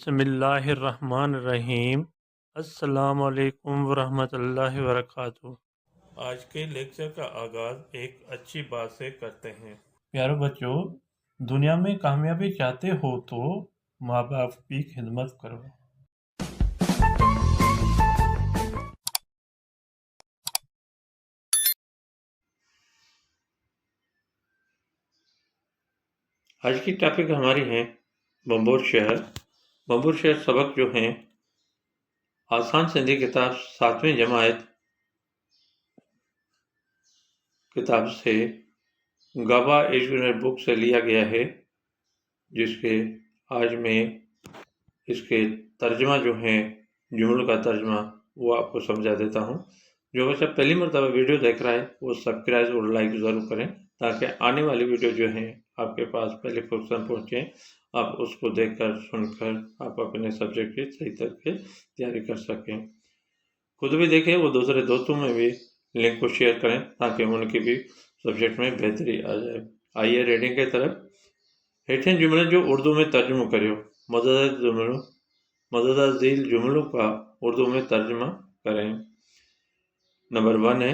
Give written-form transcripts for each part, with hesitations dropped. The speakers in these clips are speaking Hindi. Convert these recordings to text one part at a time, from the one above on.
बिस्मिल्लाहिर्रहमानिर्रहीम। अस्सलामुअलैकुम वरहमतुल्लाहि वबरकातुहू। आज के लेक्चर का आगाज़ एक अच्छी बात से करते हैं। प्यारे बच्चों, दुनिया में कामयाबी चाहते हो तो माँ बाप की खिदमत करो। आज की टॉपिक हमारी है बम्बोर शहर। बम्बोर शहर सबक जो हैं आसान सिंधी किताब 7वीं जमात किताब से गाबा एजुकेशनल बुक से लिया गया है, जिसके आज मैं इसके तर्जमा जो हैं जुमलों का तर्जमा वो आपको समझा देता हूँ। जो बच्चा पहली मरतबा वीडियो देख रहा है वो सब्सक्राइब और लाइक ज़रूर करें, ताकि आने वाली वीडियो जो हैं आपके पास पहले फंक्शन पहुँचे, आप उसको देखकर सुनकर आप अपने सब्जेक्ट की सही तरीके तैयारी कर सकें। खुद भी देखें, वो दूसरे दोस्तों में भी लिंक को शेयर करें ताकि उनकी भी सब्जेक्ट में बेहतरी आ जाए। आइए रीडिंग की तरफ। हेठिन जुमले जो उर्दू में तर्जुमो करियो। मदद झील जुमलों का उर्दू में तर्जुमा करें। नंबर 1 है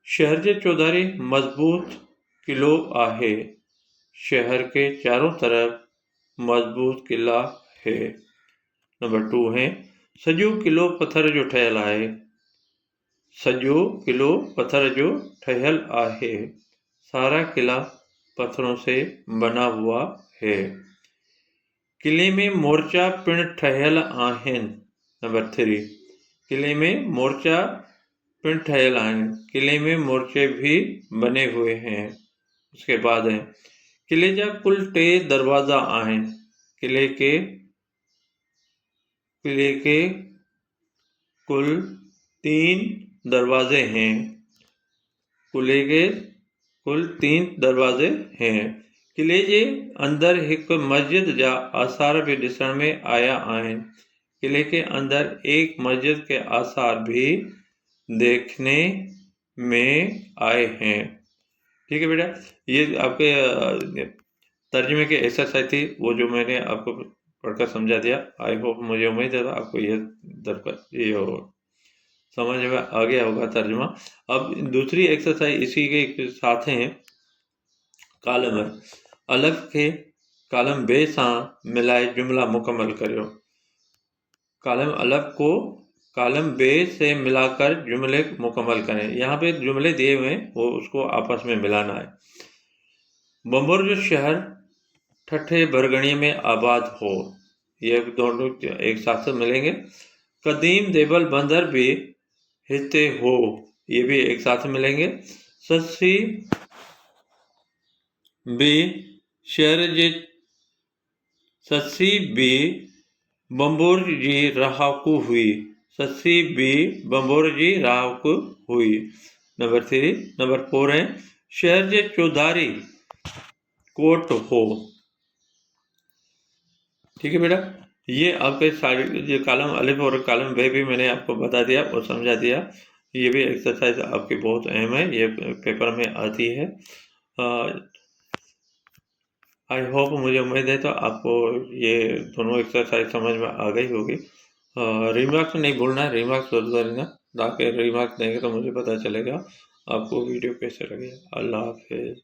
शहर जे चौधारी मजबूत किलो आहे। शहर के चारों तरफ मजबूत किला है। नंबर 2 है सजो किलो पत्थर जो ठहियल आहे। सजो किलो पत्थर जो ठहियल आहे। सारा किला पत्थरों से बना हुआ है। किले में मोर्चा पिण ठहियल आहिनि। नंबर 3 किले में मोर्चा पिण ठहियल आहिनि। किले में मोर्चे भी बने हुए हैं। उसके बाद है किले जा कुल 3 दरवाज़ा आहिनि। किले के कुल 3 दरवाजे हैं। किले के कुल 3 दरवाजे हैं। किले जे अंदर एक मस्जिद जा आसार भी ॾिसण में आया आहिनि। किले के अंदर एक मस्जिद के आसार भी देखने में आए हैं। ठीक है बेटा, ये आपके तर्जुमे की एक्सरसाइज थी, वो जो मैंने आपको पढ़कर समझा दिया। आई होप, मुझे उम्मीद है आपको ये समझ में आ गया होगा तर्जुमा। अब दूसरी एक्सरसाइज इसी के साथ हैं। कालम अलग के कालम बे सां मिलाए जुमला मुकम्मल करियो। कालम अलग को कालम बे से मिलाकर जुमले मुकम्मल करें। यहाँ पे जुमले दिए हुए हैं, वो उसको आपस में मिलाना है। बम्बोर जो शहर ठट्ठे बरगणी में आबाद हो। ये दोनों एक साथ मिलेंगे। कदीम देवल बंदर भी हिते हो, ये भी एक साथ मिलेंगे। सस्सी भी शहर जे सस्सी भी बम्बोर जी रहाकू हुई। सस्सी भी बम्बोर जी रहाकू हुई। नंबर 4 है शहर जे चौधारी कोट हो। ठीक है बेटा, ये आपके सारे जो कालम अलिफ और कालम बे भी मैंने आपको बता दिया और समझा दिया। ये भी एक्सरसाइज आपकी बहुत अहम है, ये पेपर में आती है। आई होप, मुझे उम्मीद है तो आपको ये दोनों एक्सरसाइज समझ में आ गई होगी। रिमार्क्स नहीं भूलना है, रिमार्क्स जरूर देना, ताकि रिमार्क्स देंगे तो मुझे पता चलेगा आपको वीडियो कैसे लगे। अल्लाह हाफिज़।